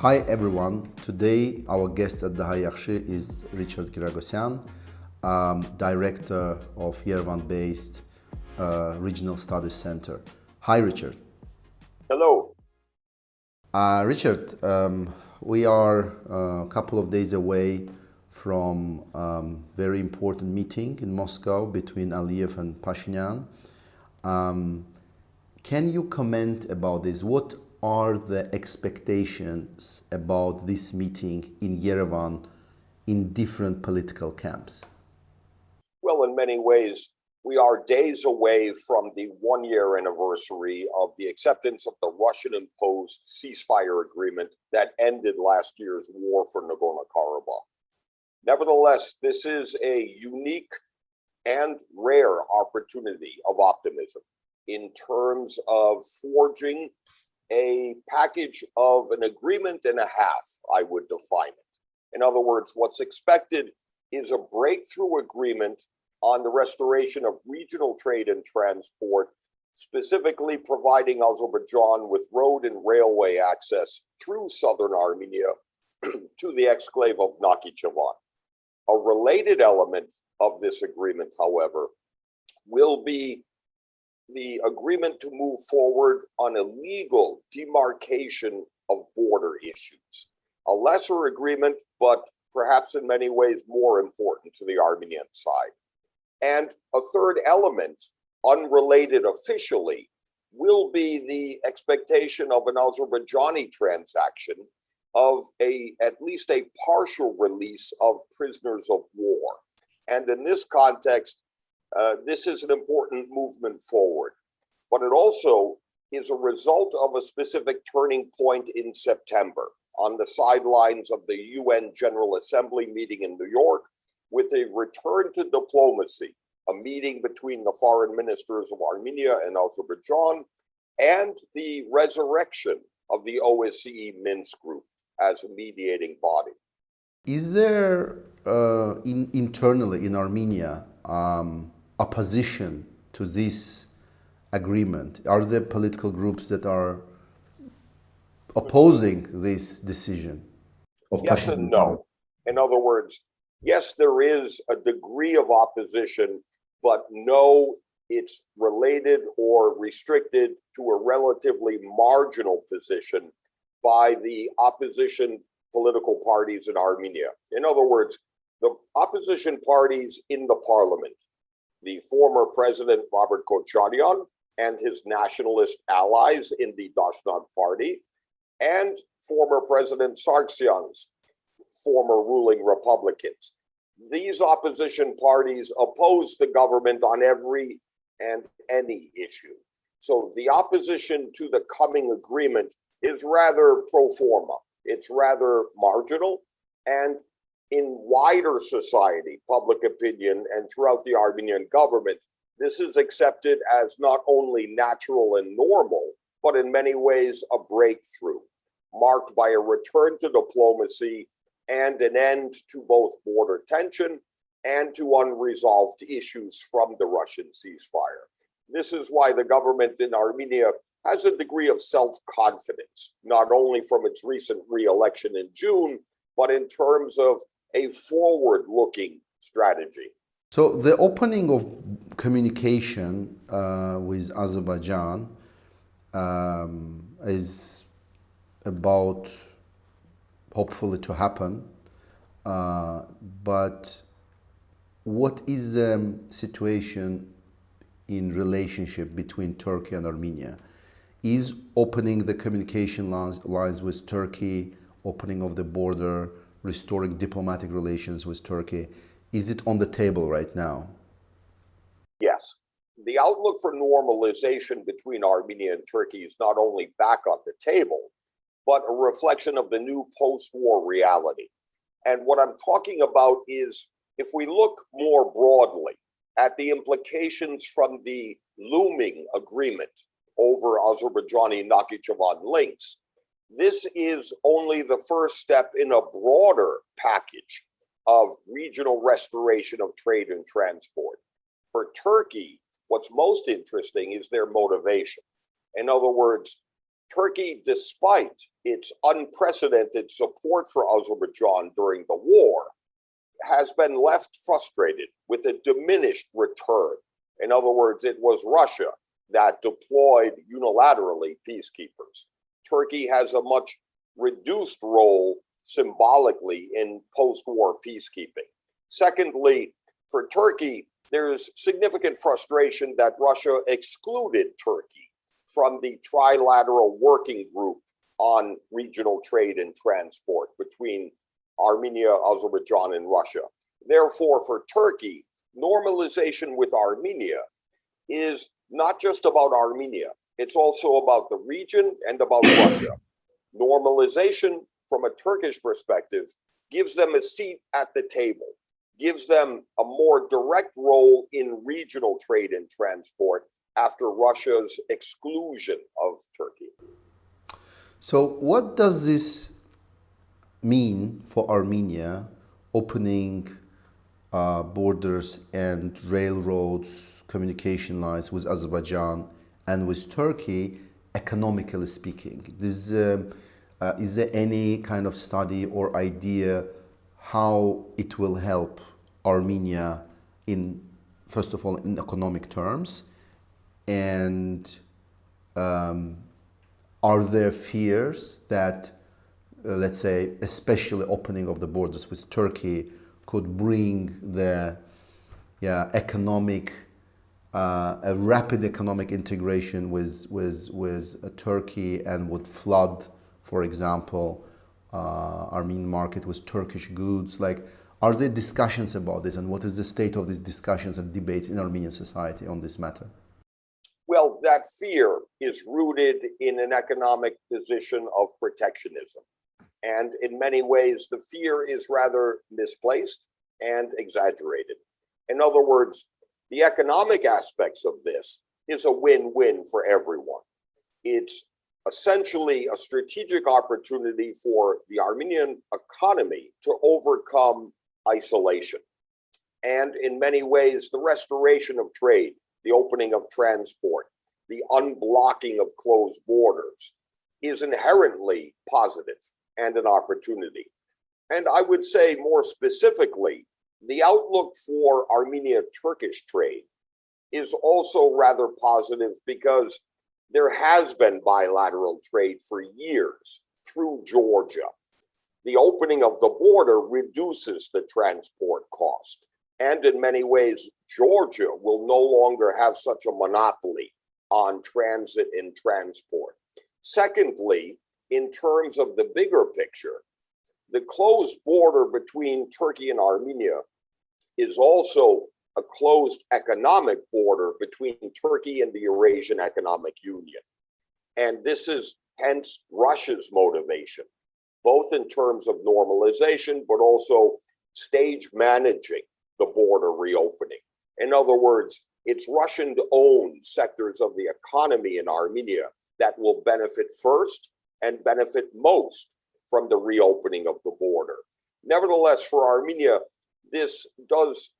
Hi everyone. Today our guest at Daha Yaxs is Richard Giragosian, director of Yerevan-based Regional Studies Center. Hi Richard. Hello. Richard, we are a couple of days away from very important meeting in Moscow between Aliyev and Pashinyan. Can you comment about this? What are the expectations about this meeting in Yerevan in different political camps? Well, in many ways, we are days away from the one-year anniversary of the acceptance of the Russian-imposed ceasefire agreement that ended last year's war for Nagorno-Karabakh. Nevertheless, this is a unique and rare opportunity of optimism in terms of forging a package of an agreement and a half, I would define it. In other words, what's expected is a breakthrough agreement on the restoration of regional trade and transport, specifically providing Azerbaijan with road and railway access through southern Armenia to the exclave of Nakhichevan. A related element of this agreement, however, will be the agreement to move forward on a legal demarcation of border issues. A lesser agreement, but perhaps in many ways more important to the Armenian side. And a third element, unrelated officially, will be the expectation of an Azerbaijani transaction of at least a partial release of prisoners of war. And in this context, this is an important movement forward, but it also is a result of a specific turning point in September on the sidelines of the UN General Assembly meeting in New York, with a return to diplomacy, a meeting between the foreign ministers of Armenia and Azerbaijan, and the resurrection of the OSCE Minsk group as a mediating body. Is there internally in Armenia opposition to this agreement? Are there political groups that are opposing this decision of Yes Pashinyan? and no. In other words, yes, there is a degree of opposition, but no, it's related or restricted to a relatively marginal position by the opposition political parties in Armenia. In other words, the opposition parties in the parliament, the former president Robert Kocharyan and his nationalist allies in the Dashnad party, and former President Sargsyan's former ruling Republicans. These opposition parties oppose the government on every and any issue. So the opposition to the coming agreement is rather pro forma. It's rather marginal, and in wider society, public opinion, and throughout the Armenian government, this is accepted as not only natural and normal, but in many ways a breakthrough, marked by a return to diplomacy and an end to both border tension and to unresolved issues from the Russian ceasefire. This is why the government in Armenia has a degree of self-confidence, not only from its recent re-election in June, but in terms of a forward-looking strategy. So the opening of communication with Azerbaijan is about hopefully to happen, but what is the situation in relationship between Turkey and Armenia? Is opening the communication lines with Turkey, opening of the border, restoring diplomatic relations with Turkey, is it on the table right now? Yes. The outlook for normalization between Armenia and Turkey is not only back on the table, but a reflection of the new post-war reality. And what I'm talking about is, if we look more broadly at the implications from the looming agreement over Azerbaijani Nakhichevan links, this is only the first step in a broader package of regional restoration of trade and transport. For Turkey, what's most interesting is their motivation. In other words, Turkey, despite its unprecedented support for Azerbaijan during the war, has been left frustrated with a diminished return. In other words, it was Russia that deployed unilaterally peacekeepers. Turkey has a much reduced role symbolically in post-war peacekeeping. Secondly, for Turkey, there is significant frustration that Russia excluded Turkey from the trilateral working group on regional trade and transport between Armenia, Azerbaijan, and Russia. Therefore, for Turkey, normalization with Armenia is not just about Armenia, it's also about the region and about Russia. Normalization, from a Turkish perspective, gives them a seat at the table, gives them a more direct role in regional trade and transport after Russia's exclusion of Turkey. So, what does this mean for Armenia opening borders and railroads, communication lines with Azerbaijan and with Turkey, economically speaking? Is there any kind of study or idea how it will help Armenia in, first of all, in economic terms? And are there fears that, let's say, especially opening of the borders with Turkey could bring the a rapid economic integration with Turkey and would flood, for example, Armenian market with Turkish goods? Like, are there discussions about this, and what is the state of these discussions and debates in Armenian society on this matter? Well, that fear is rooted in an economic position of protectionism. And in many ways, the fear is rather misplaced and exaggerated. In other words, the economic aspects of this is a win-win for everyone. It's essentially a strategic opportunity for the Armenian economy to overcome isolation. And in many ways, the restoration of trade, the opening of transport, the unblocking of closed borders is inherently positive and an opportunity. And I would say more specifically, the outlook for Armenia-Turkish trade is also rather positive because there has been bilateral trade for years through Georgia. The opening of the border reduces the transport cost. And in many ways, Georgia will no longer have such a monopoly on transit and transport. Secondly, in terms of the bigger picture, the closed border between Turkey and Armenia is also a closed economic border between Turkey and the Eurasian Economic Union. And this is hence Russia's motivation, both in terms of normalization, but also stage managing the border reopening. In other words, it's Russian-owned sectors of the economy in Armenia that will benefit first and benefit most from the reopening of the border. Nevertheless, for Armenia, this does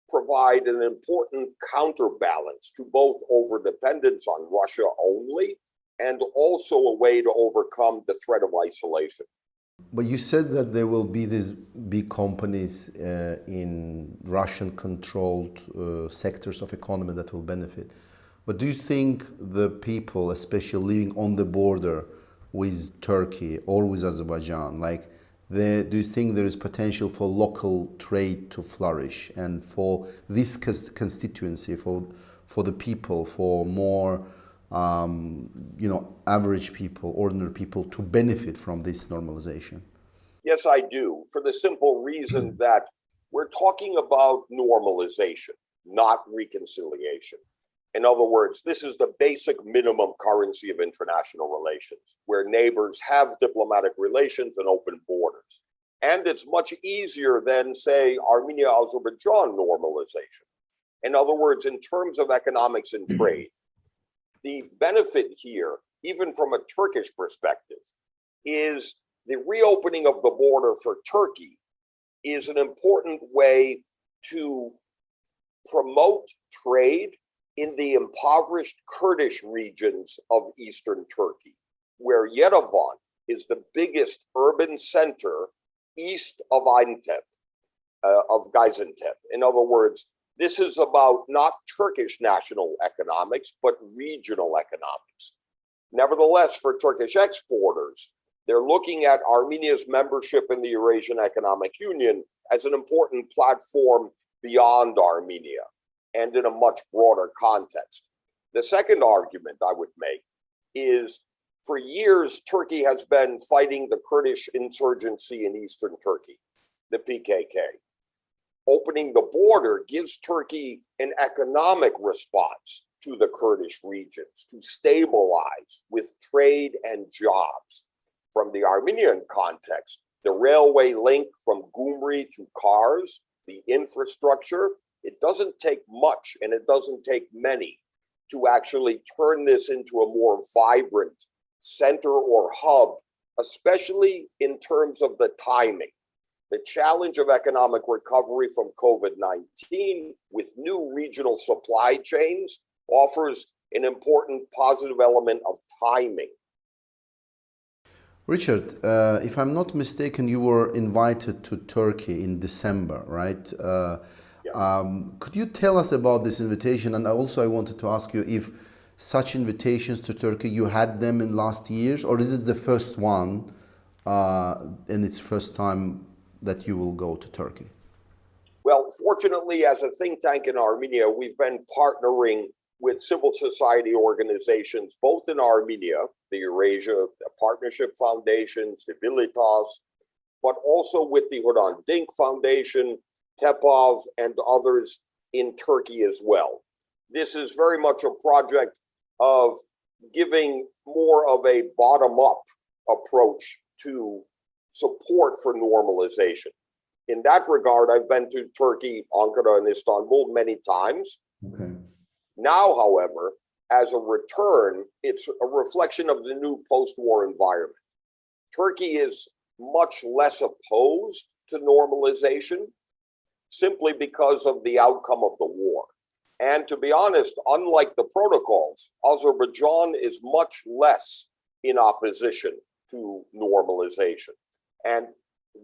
provide an important counterbalance to both overdependence on Russia only and also a way to overcome the threat of isolation. But you said that there will be these big companies in Russian-controlled sectors of economy that will benefit. But do you think the people, especially living on the border with Turkey or with Azerbaijan, do you think there is potential for local trade to flourish and for this constituency, for the people, for more average people, ordinary people to benefit from this normalization? Yes, I do, for the simple reason that we're talking about normalization, not reconciliation. In other words, this is the basic minimum currency of international relations, where neighbors have diplomatic relations and open borders. And it's much easier than, say, Armenia-Azerbaijan normalization. In other words, in terms of economics and trade, the benefit here, even from a Turkish perspective, is the reopening of the border for Turkey is an important way to promote trade in the impoverished Kurdish regions of eastern Turkey. where Yerevan is the biggest urban center east of Gaziantep. In other words, this is about not Turkish national economics, but regional economics. Nevertheless, for Turkish exporters, they're looking at Armenia's membership in the Eurasian Economic Union as an important platform beyond Armenia and in a much broader context. The second argument I would make is for years, Turkey has been fighting the Kurdish insurgency in eastern Turkey, the PKK. Opening the border gives Turkey an economic response to the Kurdish regions to stabilize with trade and jobs. From the Armenian context, the railway link from Gyumri to Kars, the infrastructure, it doesn't take much and it doesn't take many to actually turn this into a more vibrant center or hub, especially in terms of the timing. The challenge of economic recovery from COVID-19 with new regional supply chains offers an important positive element of timing. Richard, if I'm not mistaken, you were invited to Turkey in December, right? Could you tell us about this invitation? And also I wanted to ask you if such invitations to Turkey, you had them in last years, or is it the first one and it's first time that you will go to Turkey? Well, fortunately, as a think tank in Armenia, we've been partnering with civil society organizations, both in Armenia, the Eurasia Partnership Foundation, Civilitas, but also with the Hrant Dink Foundation, Tepov, and others in Turkey as well. This is very much a project of giving more of a bottom-up approach to support for normalization. In that regard, I've been to Turkey, Ankara, and Istanbul many times. Okay. Now, however, as a return, it's a reflection of the new post-war environment. Turkey is much less opposed to normalization simply because of the outcome of the war. And to be honest, unlike the protocols, Azerbaijan is much less in opposition to normalization. And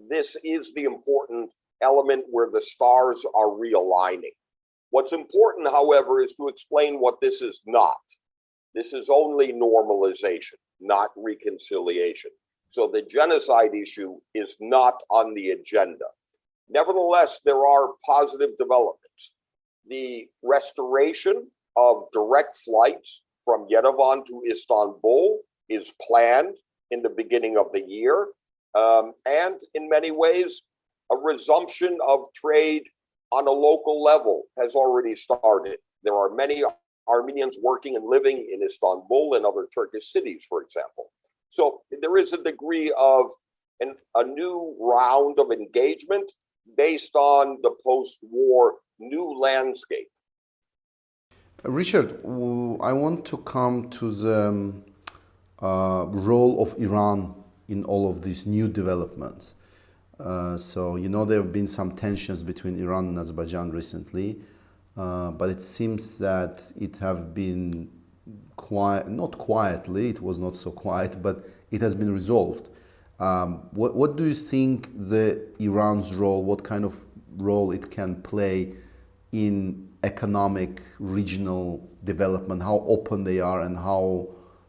this is the important element where the stars are realigning. What's important, however, is to explain what this is not. This is only normalization, not reconciliation. So the genocide issue is not on the agenda. Nevertheless, there are positive developments. The restoration of direct flights from Yerevan to Istanbul is planned in the beginning of the year. And in many ways, a resumption of trade on a local level has already started. There are many Armenians working and living in Istanbul and other Turkish cities, for example. So there is a degree of a new round of engagement based on the post-war new landscape. Richard, I want to come to the role of Iran in all of these new developments. So, you know, there have been some tensions between Iran and Azerbaijan recently, but it seems that it have been not quietly, it was not so quiet, but it has been resolved. What do you think Iran's role, what kind of role it can play in economic regional development, how open they are, and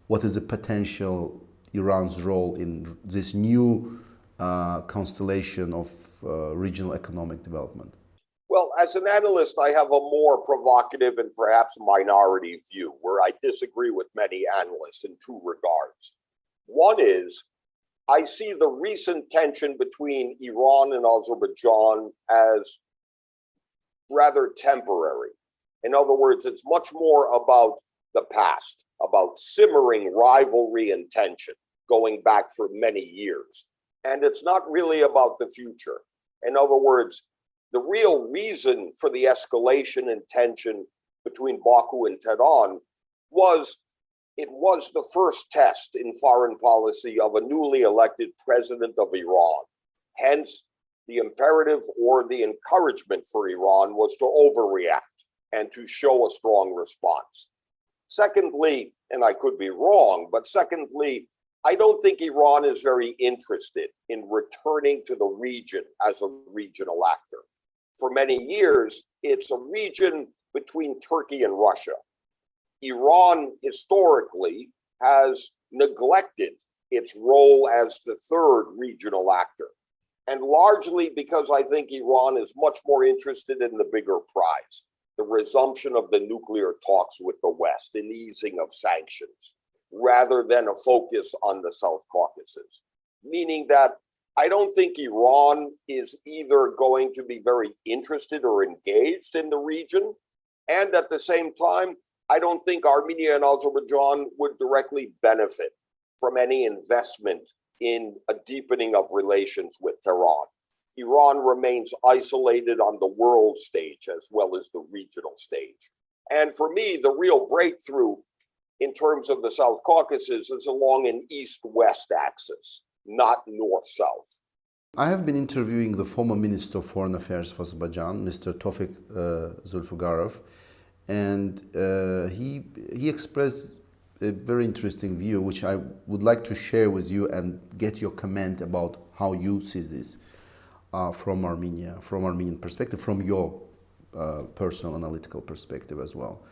what is the potential Iran's role in this new constellation of regional economic development? Well, as an analyst, I have a more provocative and perhaps minority view where I disagree with many analysts in two regards. One is, I see the recent tension between Iran and Azerbaijan as rather temporary. In other words, it's much more about the past, about simmering rivalry and tension going back for many years. And it's not really about the future. In other words, the real reason for the escalation and tension between Baku and Tehran was the first test in foreign policy of a newly elected president of Iran. Hence, the imperative or the encouragement for Iran was to overreact and to show a strong response. Secondly, and I could be wrong, but secondly, I don't think Iran is very interested in returning to the region as a regional actor. For many years, it's a region between Turkey and Russia. Iran historically has neglected its role as the third regional actor, and largely because I think Iran is much more interested in the bigger prize, the resumption of the nuclear talks with the West, an easing of sanctions, rather than a focus on the South Caucasus. Meaning that I don't think Iran is either going to be very interested or engaged in the region, and at the same time, I don't think Armenia and Azerbaijan would directly benefit from any investment in a deepening of relations with Tehran. Iran remains isolated on the world stage as well as the regional stage. And for me, the real breakthrough in terms of the South Caucasus is along an east-west axis, not north-south. I have been interviewing the former Minister of Foreign Affairs of Azerbaijan, Mr. Tofik Zulfugarov, and he expressed a very interesting view, which I would like to share with you and get your comment about how you see this from Armenian perspective, from your personal analytical perspective as well.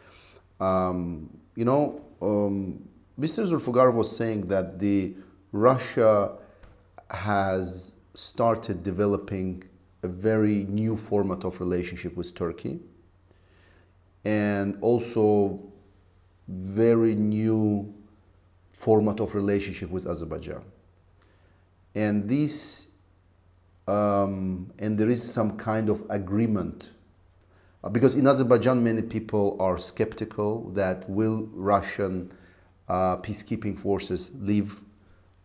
Mr. Zulfugarov was saying that Russia has started developing a very new format of relationship with Turkey, and also very new format of relationship with Azerbaijan. And and there is some kind of agreement, because in Azerbaijan many people are skeptical that will Russian peacekeeping forces leave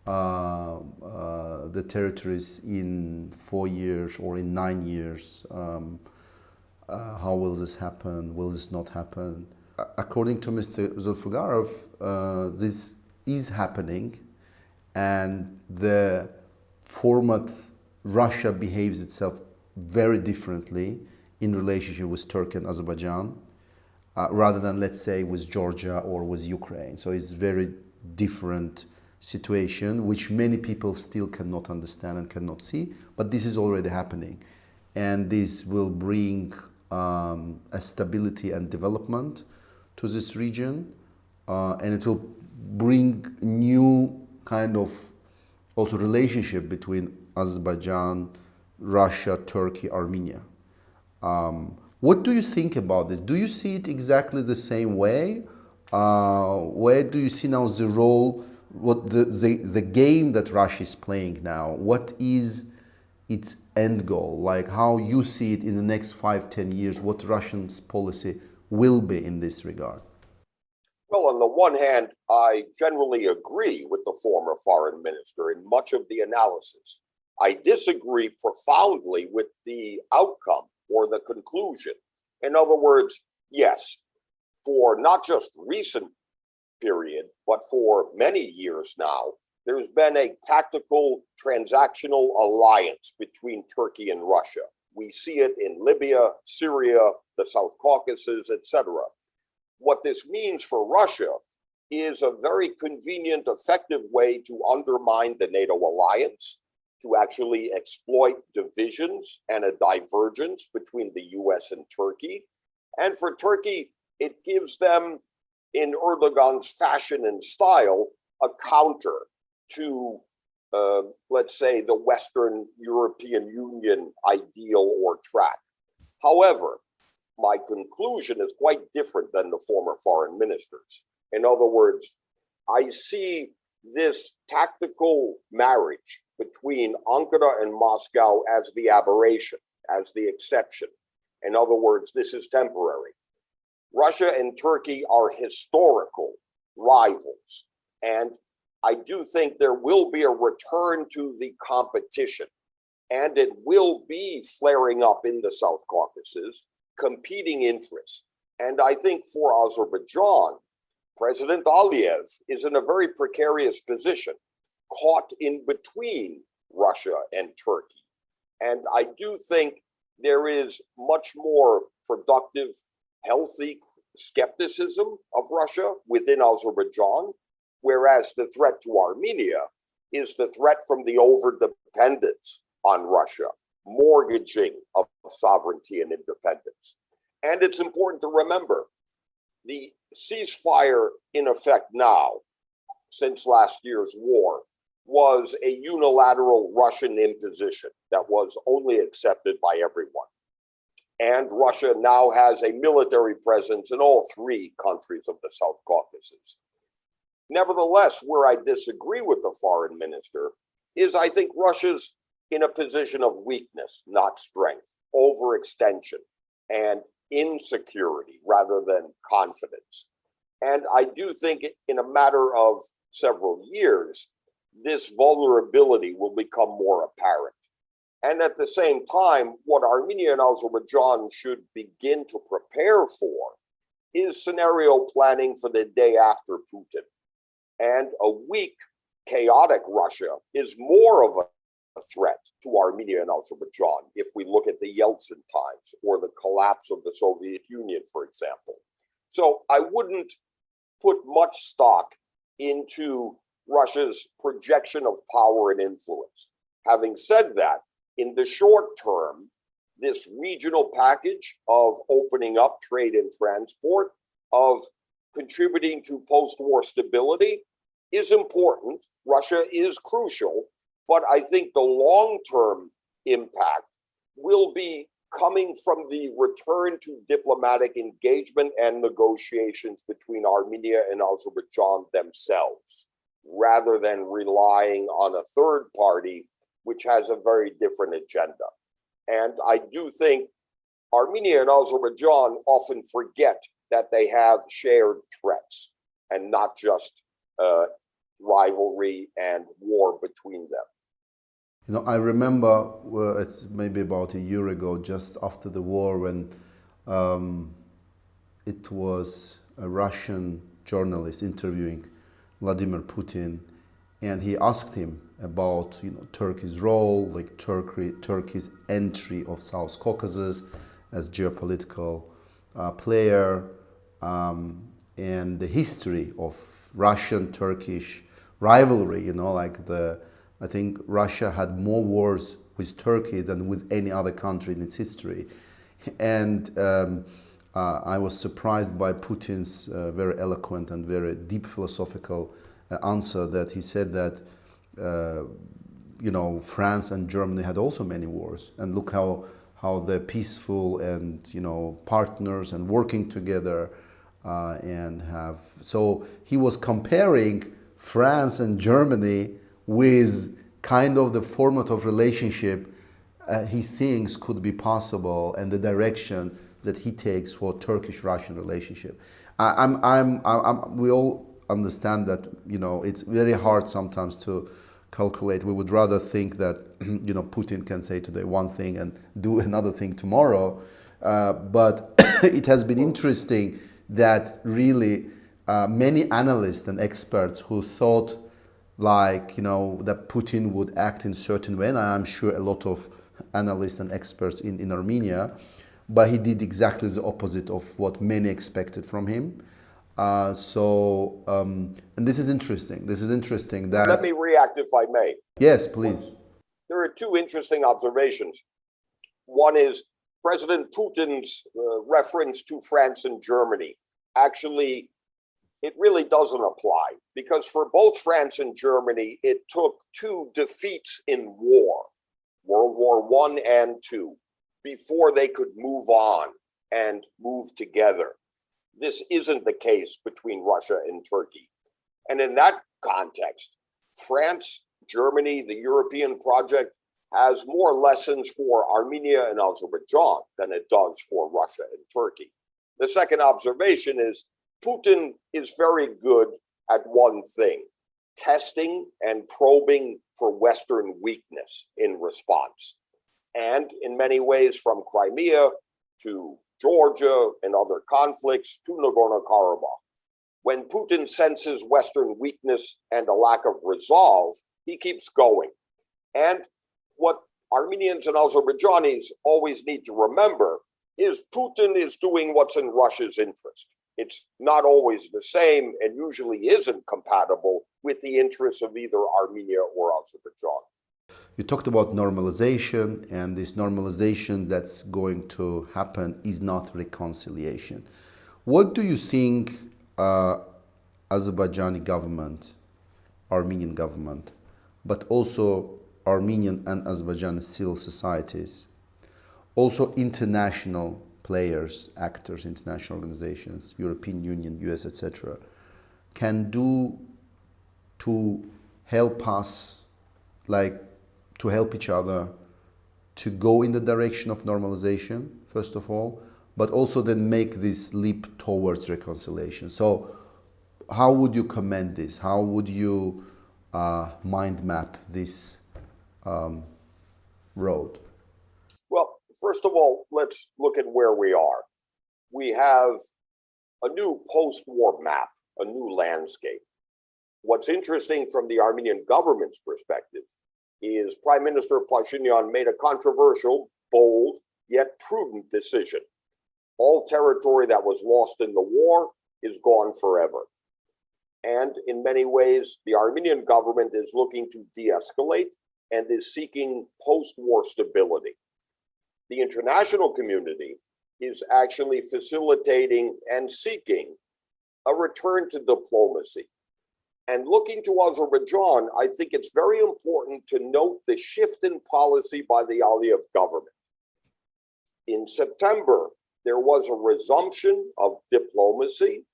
the territories in 4 years or in 9 years. How will this happen? Will this not happen? According to Mr. Zulfugarov, this is happening, and the format Russia behaves itself very differently in relationship with Turkey and Azerbaijan, rather than, let's say, with Georgia or with Ukraine. So it's very different situation, which many people still cannot understand and cannot see, but this is already happening. And this will bring a stability and development to this region, and it will bring new kind of also relationship between Azerbaijan, Russia, Turkey, Armenia. What do you think about this? Do you see it exactly the same way? Where do you see now the role, what the game that Russia is playing now? What is its end goal? Like how you see it in the next 5-10 years, what Russia's policy will be in this regard? Well, on the one hand, I generally agree with the former foreign minister in much of the analysis. I disagree profoundly with the outcome or the conclusion. In other words, yes, for not just recent period, but for many years now, there's been a tactical transactional alliance between Turkey and Russia. We see it in Libya, Syria, the South Caucasus, etc. What this means for Russia is a very convenient, effective way to undermine the NATO alliance, to actually exploit divisions and a divergence between the US and Turkey. And for Turkey, it gives them, in Erdogan's fashion and style, a counter to, let's say, the Western European Union ideal or track. However, my conclusion is quite different than the former foreign ministers. In other words, I see this tactical marriage between Ankara and Moscow as the aberration, as the exception. In other words, this is temporary. Russia and Turkey are historical rivals, and I do think there will be a return to the competition, and it will be flaring up in the South Caucasus, competing interests. And I think for Azerbaijan, President Aliyev is in a very precarious position, caught in between Russia and Turkey. And I do think there is much more productive, healthy skepticism of Russia within Azerbaijan, whereas the threat to Armenia is the threat from the overdependence on Russia, mortgaging of sovereignty and independence. And it's important to remember the ceasefire in effect now, since last year's war, was a unilateral Russian imposition that was only accepted by everyone. And Russia now has a military presence in all three countries of the South Caucasus. Nevertheless, where I disagree with the foreign minister is I think Russia's in a position of weakness, not strength, overextension, and insecurity rather than confidence. And I do think in a matter of several years, this vulnerability will become more apparent. And at the same time, what Armenia and Azerbaijan should begin to prepare for is scenario planning for the day after Putin. And a weak, chaotic Russia is more of a threat to Armenia and Azerbaijan if we look at the Yeltsin times or the collapse of the Soviet Union, for example. So I wouldn't put much stock into Russia's projection of power and influence. Having said that, in the short term, this regional package of opening up trade and transport, of contributing to post-war stability is important. Russia is crucial, but I think the long-term impact will be coming from the return to diplomatic engagement and negotiations between Armenia and Azerbaijan themselves, rather than relying on a third party which has a very different agenda. And I do think Armenia and Azerbaijan often forget that they have shared threats and not just rivalry and war between them. You know, I remember it's maybe about a year ago, just after the war, when it was a Russian journalist interviewing Vladimir Putin, and he asked him about, you know, Turkey's role, like Turkey's entry of South Caucasus as geopolitical player, and the history of Russian-Turkish rivalry. You know, like I think Russia had more wars with Turkey than with any other country in its history, and I was surprised by Putin's very eloquent and very deep philosophical answer, that he said that you know, France and Germany had also many wars, and look how they're peaceful and, you know, partners and working together, and have. So he was comparing France and Germany with kind of the format of relationship he thinks could be possible, and the direction that he takes for Turkish-Russian relationship. We all understand that, you know, it's very hard sometimes to calculate. We would rather think that, you know, Putin can say today one thing and do another thing tomorrow. But it has been interesting that really many analysts and experts who thought, like, you know, that Putin would act in a certain way, and I'm sure a lot of analysts and experts in Armenia, but he did exactly the opposite of what many expected from him. And this is interesting. This is interesting that... Let me react if I may. Yes, please. There are two interesting observations. One is President Putin's reference to France and Germany. Actually, it really doesn't apply, because for both France and Germany, it took two defeats in war, World War I and II, before they could move on and move together. This isn't the case between Russia and Turkey. And in that context, France, Germany, the European project has more lessons for Armenia and Azerbaijan than it does for Russia and Turkey. The second observation is Putin is very good at one thing: testing and probing for Western weakness in response. And in many ways, from Crimea to Georgia and other conflicts to Nagorno-Karabakh, when Putin senses Western weakness and a lack of resolve, he keeps going. And what Armenians and Azerbaijanis always need to remember is Putin is doing what's in Russia's interest. it's not always the same and usually isn't compatible with the interests of either Armenia or Azerbaijan. You talked about normalization, and this normalization that's going to happen is not reconciliation. What do you think Azerbaijani government, Armenian government, but also Armenian and Azerbaijani civil societies, also international players, actors, international organizations, European Union, US, etc., can do to help us, like to help each other to go in the direction of normalization, first of all, but also then make this leap towards reconciliation? So how would you commend this? How would you mind map this road? Well, first of all, let's look at where we are. We have a new post-war map, a new landscape. What's interesting from the Armenian government's perspective is Prime Minister Pashinyan made a controversial, bold, yet prudent decision. All territory that was lost in the war is gone forever. And in many ways, the Armenian government is looking to de-escalate and is seeking post-war stability. The international community is actually facilitating and seeking a return to diplomacy. And looking to Azerbaijan, I think it's very important to note the shift in policy by the Aliyev government. In September, there was a resumption of diplomacy.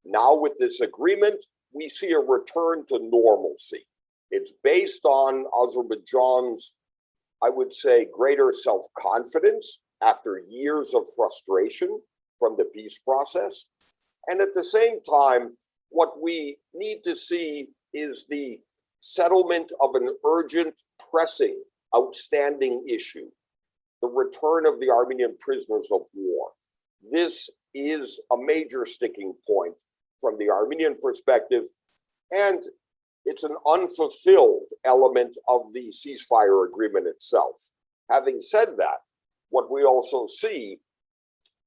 Now with this agreement, we see a return to normalcy. It's based on Azerbaijan's, I would say, greater self-confidence after years of frustration from the peace process. And at the same time, what we need to see is the settlement of an urgent, pressing, outstanding issue, the return of the Armenian prisoners of war. This is a major sticking point from the Armenian perspective, and it's an unfulfilled element of the ceasefire agreement itself. Having said that, what we also see,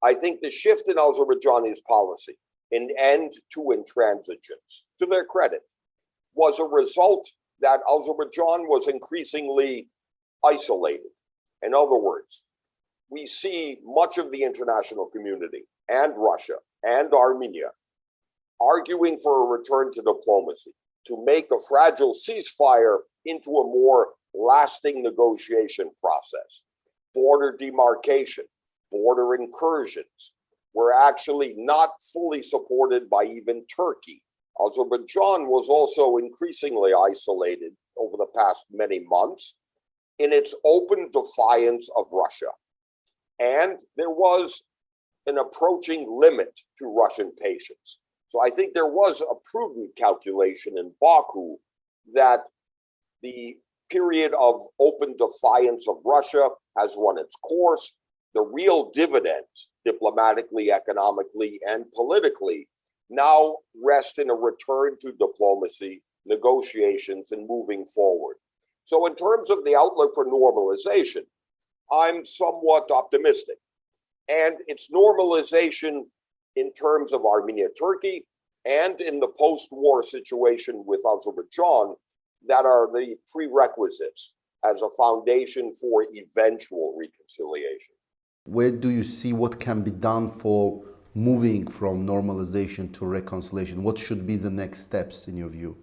I think the shift in Azerbaijani's policy, an end to intransigence, to their credit, was a result that Azerbaijan was increasingly isolated. In other words, we see much of the international community and Russia and Armenia arguing for a return to diplomacy, to make a fragile ceasefire into a more lasting negotiation process. Border demarcation, border incursions were actually not fully supported by even Turkey. Azerbaijan was also increasingly isolated over the past many months in its open defiance of Russia. And there was an approaching limit to Russian patience. So I think there was a prudent calculation in Baku that the period of open defiance of Russia has run its course. The real dividends, diplomatically, economically, and politically, now rest in a return to diplomacy, negotiations, and moving forward. So in terms of the outlook for normalization, I'm somewhat optimistic. And it's normalization in terms of Armenia-Turkey and in the post-war situation with Azerbaijan that are the prerequisites as a foundation for eventual reconciliation. Where do you see what can be done for moving from normalization to reconciliation? What should be the next steps in your view?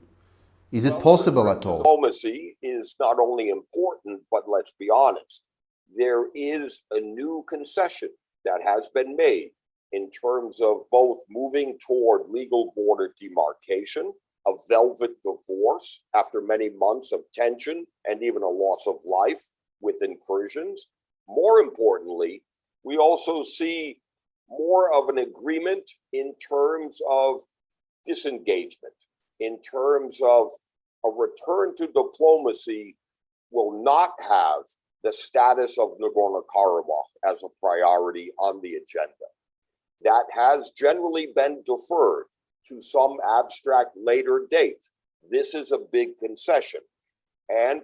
Is it possible at all? Diplomacy is not only important, but let's be honest, there is a new concession that has been made in terms of both moving toward legal border demarcation, a velvet divorce after many months of tension and even a loss of life with incursions. More importantly, we also see more of an agreement in terms of disengagement, in terms of a return to diplomacy will not have the status of Nagorno-Karabakh as a priority on the agenda. That has generally been deferred to some abstract later date. This is a big concession. And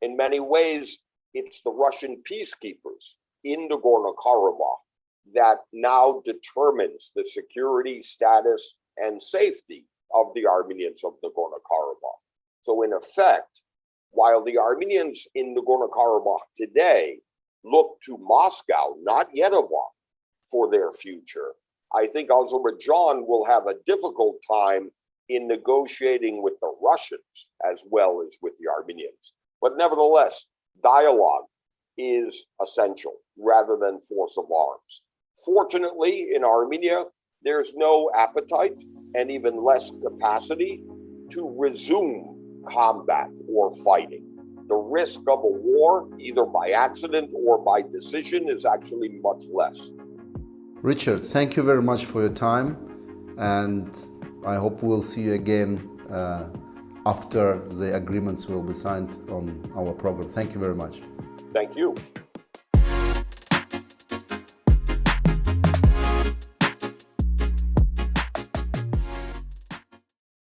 in many ways, it's the Russian peacekeepers in Nagorno-Karabakh that now determines the security, status, and safety of the Armenians of Nagorno-Karabakh. So in effect, while the Armenians in Nagorno-Karabakh today look to Moscow, not Yerevan, for their future, I think Azerbaijan will have a difficult time in negotiating with the Russians as well as with the Armenians. But nevertheless, dialogue is essential rather than force of arms. Fortunately, in Armenia, there's no appetite and even less capacity to resume combat or fighting. The risk of a war, either by accident or by decision, is actually much less. Richard, thank you very much for your time, and I hope we'll see you again after the agreements will be signed on our program. Thank you very much. Thank you.